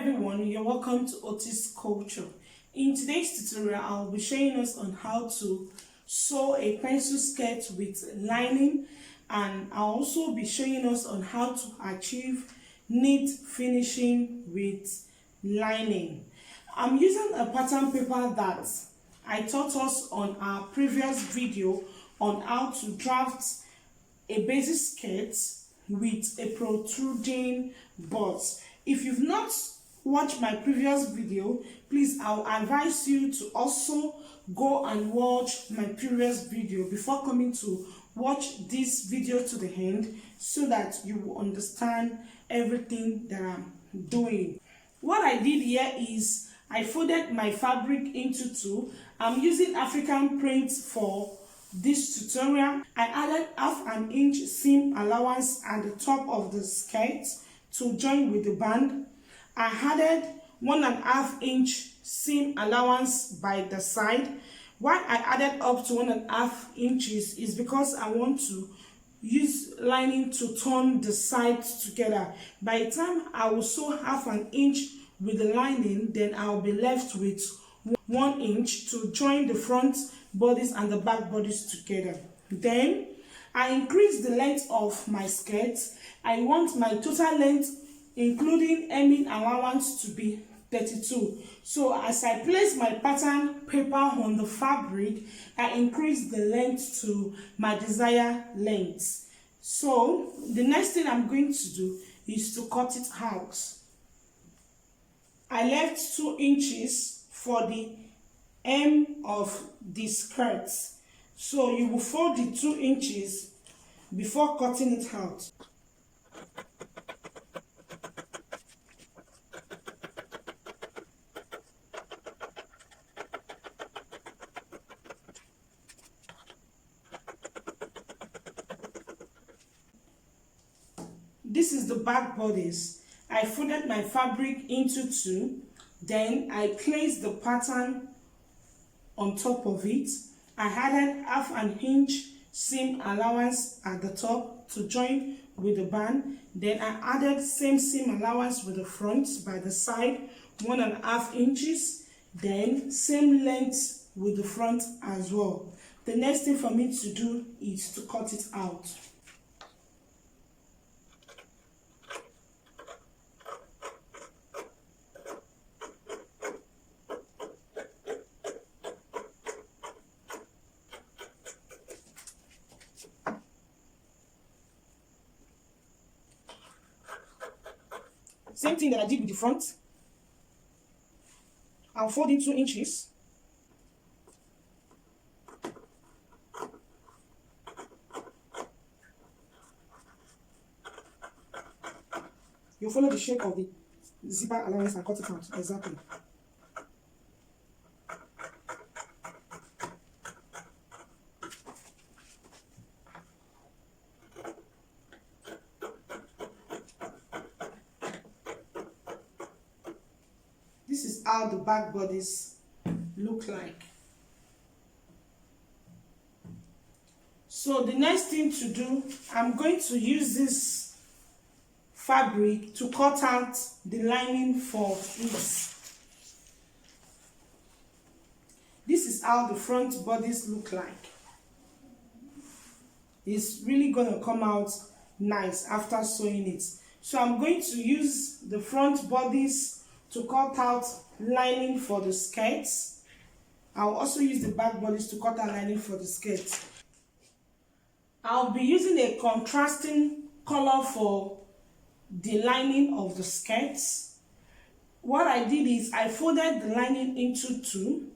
everyone, you're welcome to Otis Culture. In today's tutorial, I'll be showing us on how to sew a pencil skirt with lining, and I'll also be showing us on how to achieve neat finishing with lining. I'm using a pattern paper that I taught us on our previous video on how to draft a basic skirt with a protruding butt. If you've not watched my previous video, please, I'll advise you to also go and watch my previous video before coming to watch this video to the end, so that you will understand everything that I'm doing. What I did here is I folded my fabric into two. I'm using African print for this tutorial. I added half an inch seam allowance at the top of the skirt to join with the band. I added 1.5 inch seam allowance by the side. Why I added up to 1.5 inches is because I want to use lining to turn the sides together. By the time I will sew half an inch with the lining, then I'll be left with 1 inch to join the front bodice and the back bodice together. Then I increase the length of my skirt. I want my total length, including hemming allowance, to be 32. So as I place my pattern paper on the fabric, I increase the length to my desired length. So the next thing I'm going to do is to cut it out. I left 2 inches for the hem of the skirt. So you will fold the 2 inches before cutting it out. This is the back bodice. I folded my fabric into two, then I placed the pattern on top of it. I added half an inch seam allowance at the top to join with the band. Then I added same seam allowance with the front by the side, 1.5 inches. Then same length with the front as well. The next thing for me to do is to cut it out. Same thing that I did with the front. I'll fold in 2 inches. You follow the shape of the zipper allowance and cut it out exactly. This is how the back bodies look like. So the next thing to do, I'm going to use this fabric to cut out the lining for it. This is how the front bodies look like. It's really going to come out nice after sewing it. So I'm going to use the front bodies to cut out lining for the skirts. I'll also use the back bodies to cut out lining for the skirts. I'll be using a contrasting color for the lining of the skirts. What I did is I folded the lining into two,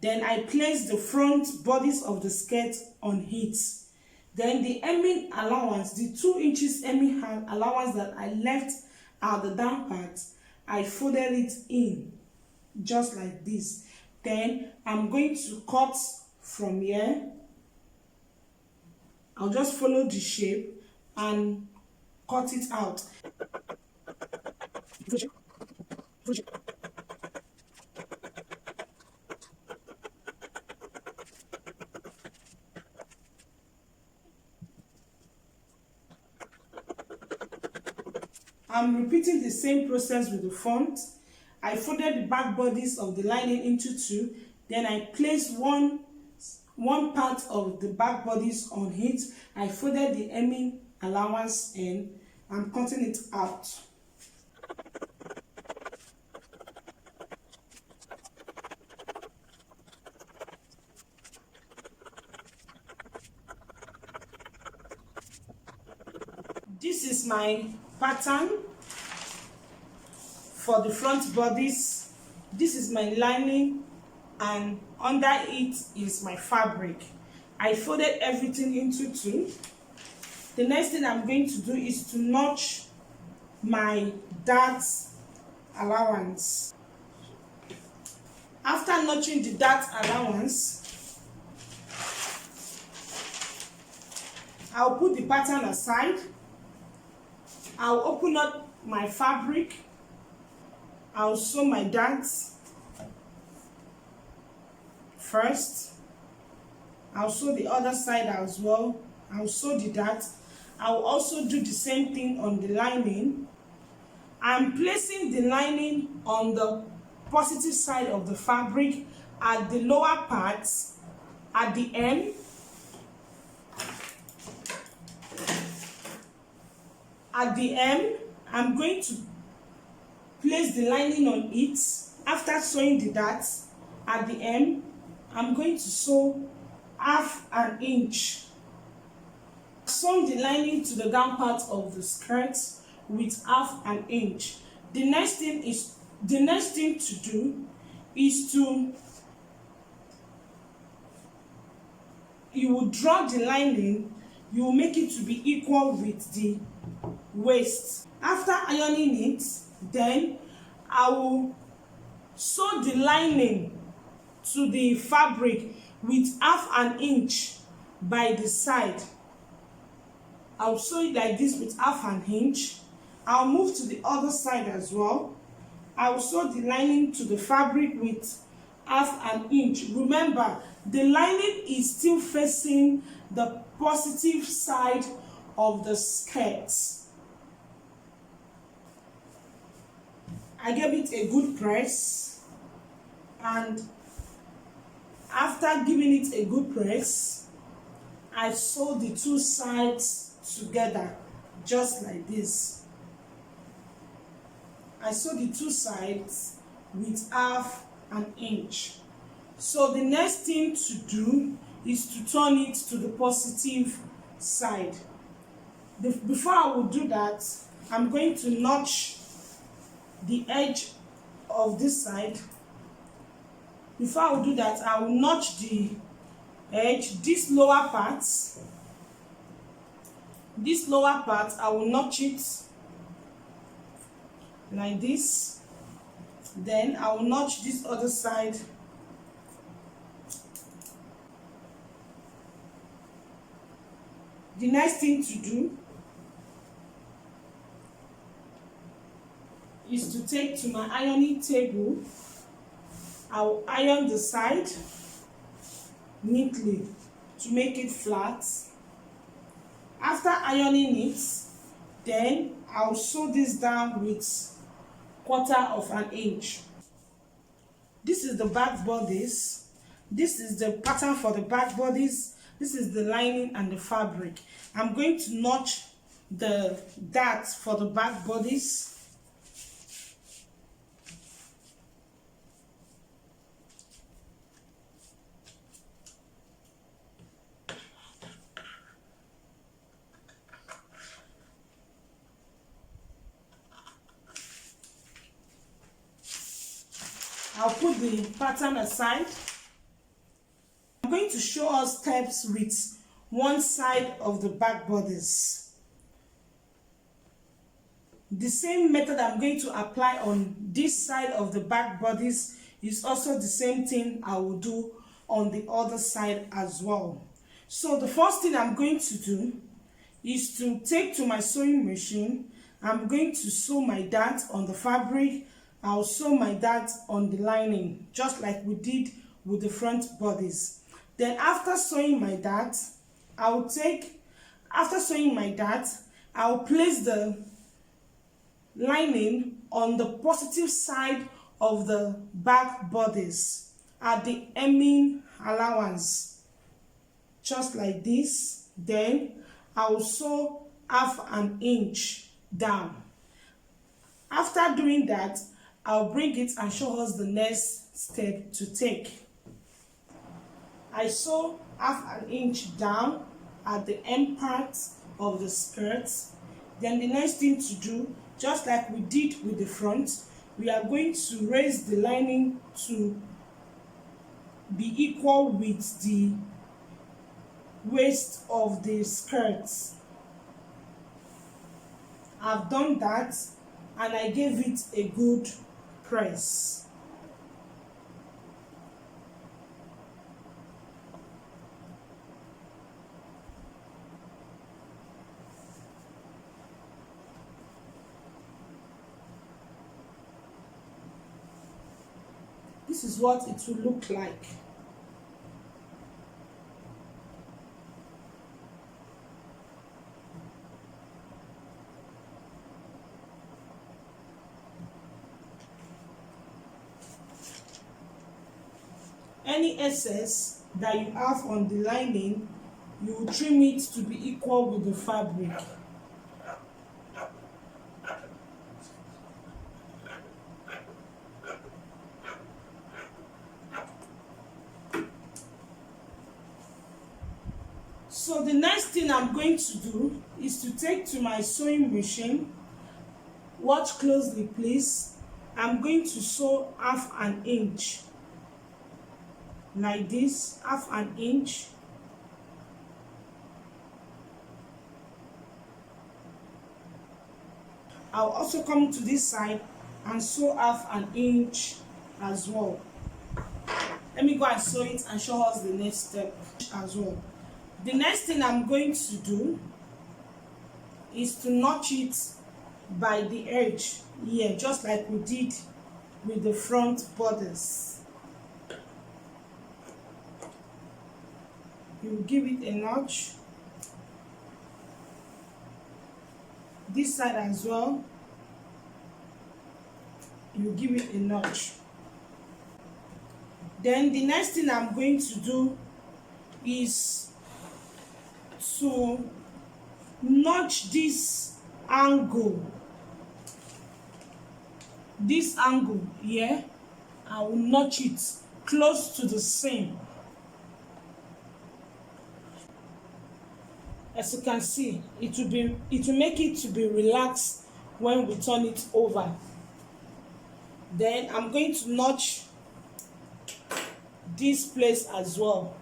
then I placed the front bodies of the skirt on it. Then the hemming allowance, the 2 inches hemming allowance that I left at the down part, I folded it in just like this. Then I'm going to cut from here. I'll just follow the shape and cut it out. I'm repeating the same process with the front. I folded the back bodies of the lining into two, then I placed one part of the back bodies on it. I folded the hemming allowance and I'm cutting it out. This is my pattern for the front bodies. This is my lining and under it is my fabric. I folded everything into two. The next thing I'm going to do is to notch my dart allowance. After notching the dart allowance, I'll put the pattern aside. I'll open up my fabric. I'll sew my darts first. I'll sew the other side as well. I'll sew the dart. I'll also do the same thing on the lining. I'm placing the lining on the positive side of the fabric at the lower part, at the end. At the end, I'm going to place the lining on it. After sewing the darts at the end, I'm going to sew half an inch. Sew the lining to the down part of the skirt with half an inch. The next thing to do is you will draw the lining. You will make it to be equal with the waist. After ironing it, then I will sew the lining to the fabric with half an inch by the side. I'll sew it like this with half an inch. I'll move to the other side as well. I'll sew the lining to the fabric with half an inch. Remember, the lining is still facing the positive side of the skirt. I gave it a good press, and after giving it a good press, I sew the two sides together just like this. I sew the two sides with half an inch. So the next thing to do is to turn it to the positive side. Before I will do that, I'm going to notch the edge of this side. Before I will do that, I will notch the edge, this lower part, I will notch it like this. Then I will notch this other side. The next thing to do is to take to my ironing table. I will iron the side neatly to make it flat. After ironing it, then I'll sew this down with 1/4 of an inch. This is the back bodies. This is the pattern for the back bodies. This is the lining and the fabric. I'm going to notch the darts for the back bodies. I'll put the pattern aside. I'm going to show us steps with one side of the back bodies. The same method I'm going to apply on this side of the back bodies is also the same thing I will do on the other side as well. So the first thing I'm going to do is to take to my sewing machine. I'm going to sew my dart on the fabric. I'll sew my dart on the lining, just like we did with the front bodies. Then after sewing my dart, I'll place the lining on the positive side of the back bodice at the hemming allowance, just like this. Then I will sew half an inch down. After doing that, I'll bring it and show us the next step to take. I sew half an inch down at the end part of the skirt. Then the next thing to do, just like we did with the front, we are going to raise the lining to be equal with the waist of the skirt. I've done that and I gave it a good press. This is what it will look like. Any excess that you have on the lining, you will trim it to be equal with the fabric. So the next thing I'm going to do is to take to my sewing machine. Watch closely, please. I'm going to sew half an inch. Like this, half an inch. I'll also come to this side and sew half an inch as well. Let me go and sew it and show us the next step as well. The next thing I'm going to do is to notch it by the edge here, just like we did with the front borders. You give it a notch. This side as well, you give it a notch. Then the next thing I'm going to do is to notch this angle here. I will notch it close to the seam. As you can see, it will make it to be relaxed when we turn it over. Then I'm going to notch this place as well,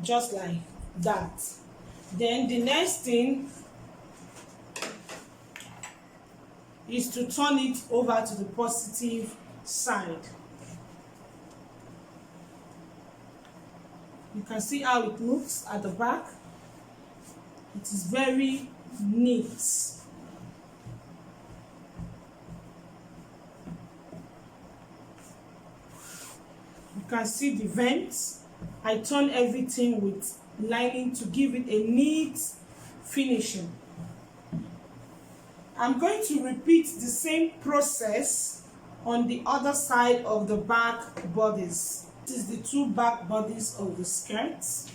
just like that. Then the next thing is to turn it over to the positive side. You can see how it looks at the back. It is very neat. You can see the vents. I turn everything with lining to give it a neat finishing. I'm going to repeat the same process on the other side of the back bodies. This is the two back bodies of the skirts.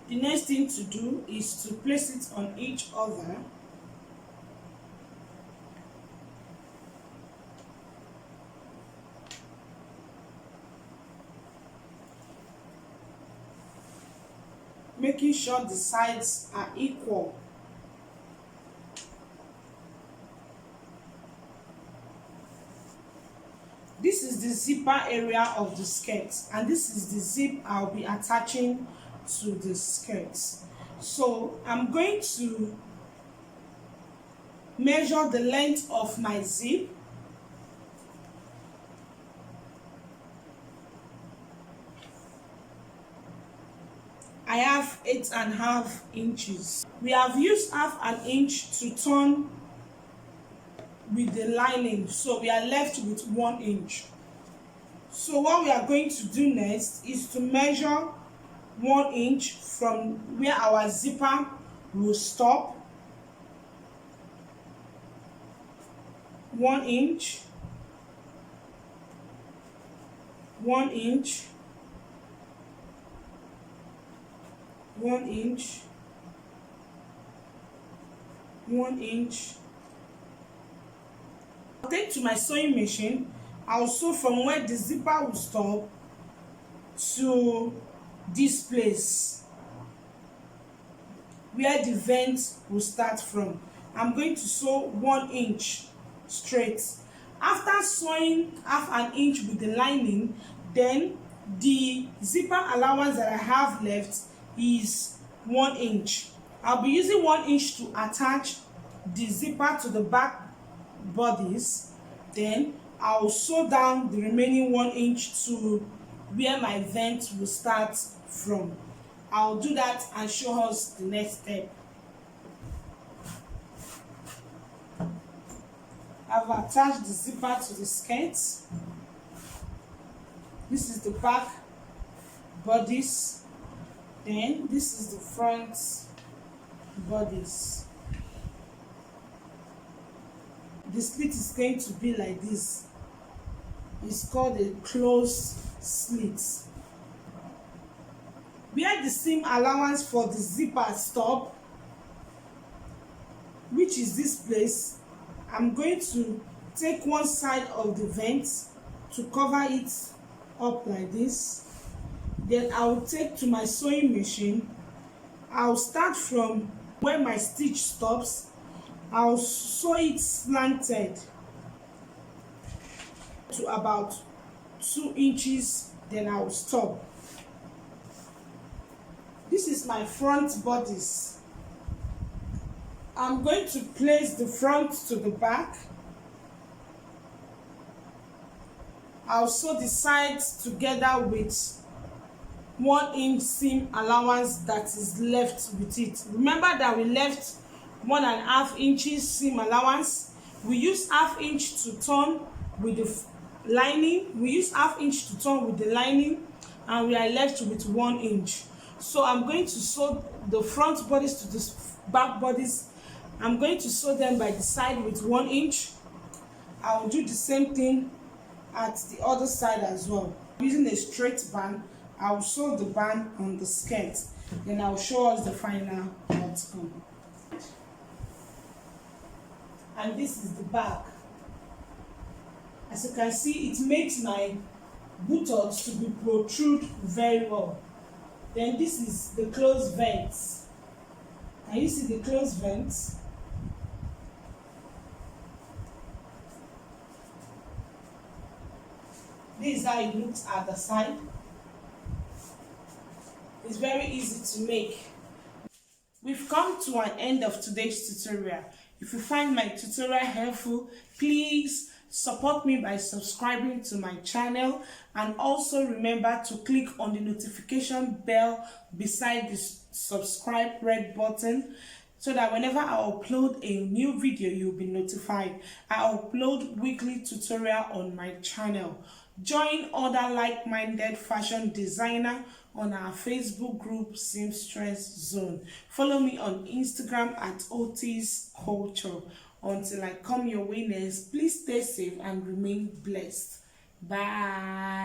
The next thing to do is to place it on each other. Making sure the sides are equal. This is the zipper area of the skirt, and this is the zip I'll be attaching to the skirt. So I'm going to measure the length of my zip. I have 8.5 inches. We have used half an inch to turn with the lining, so we are left with 1 inch. So what we are going to do next is to measure 1 inch from where our zipper will stop, 1 inch, 1 inch, 1 inch, 1 inch. I'll take to my sewing machine. I'll sew from where the zipper will stop to this place where the vent will start from. I'm going to sew 1 inch straight. After sewing half an inch with the lining, then the zipper allowance that I have left is 1 inch. I'll be using 1 inch to attach the zipper to the back bodies. Then I'll sew down the remaining 1 inch to where my vent will start from. I'll do that and show us the next step. I've attached the zipper to the skirt. This is the back bodies. Then this is the front bodies. The slit is going to be like this. It's called a closed slit. Where the seam allowance for the zipper stop, which is this place, I'm going to take one side of the vent to cover it up like this. Then I will take to my sewing machine. I'll start from where my stitch stops. I'll sew it slanted to about 2 inches, then I'll stop. This is my front bodies. I'm going to place the front to the back. I'll sew the sides together with 1 inch seam allowance that is left with it. Remember that we left 1.5 inches seam allowance. We use half inch to turn with the lining. We use half inch to turn with the lining, and we are left with 1 inch. So I'm going to sew the front bodies to the back bodies. I'm going to sew them by the side with 1 inch. I will do the same thing at the other side as well. Using a straight band, I will sew the band on the skirt. Then I will show us the final outcome. And this is the back. As you can see, it makes my buttocks to be protrude very well. Then this is the closed vents. Can you see the closed vents? This is how it looks at the side. It's very easy to make. We've come to an end of today's tutorial. If you find my tutorial helpful, please support me by subscribing to my channel, and also remember to click on the notification bell beside the subscribe red button so that whenever I upload a new video, you'll be notified. I upload weekly tutorial on my channel. Join other like-minded fashion designer on our Facebook group Seamstress Zone. Follow me on Instagram at Otis Culture. Until I come your way next, please stay safe and remain blessed. Bye.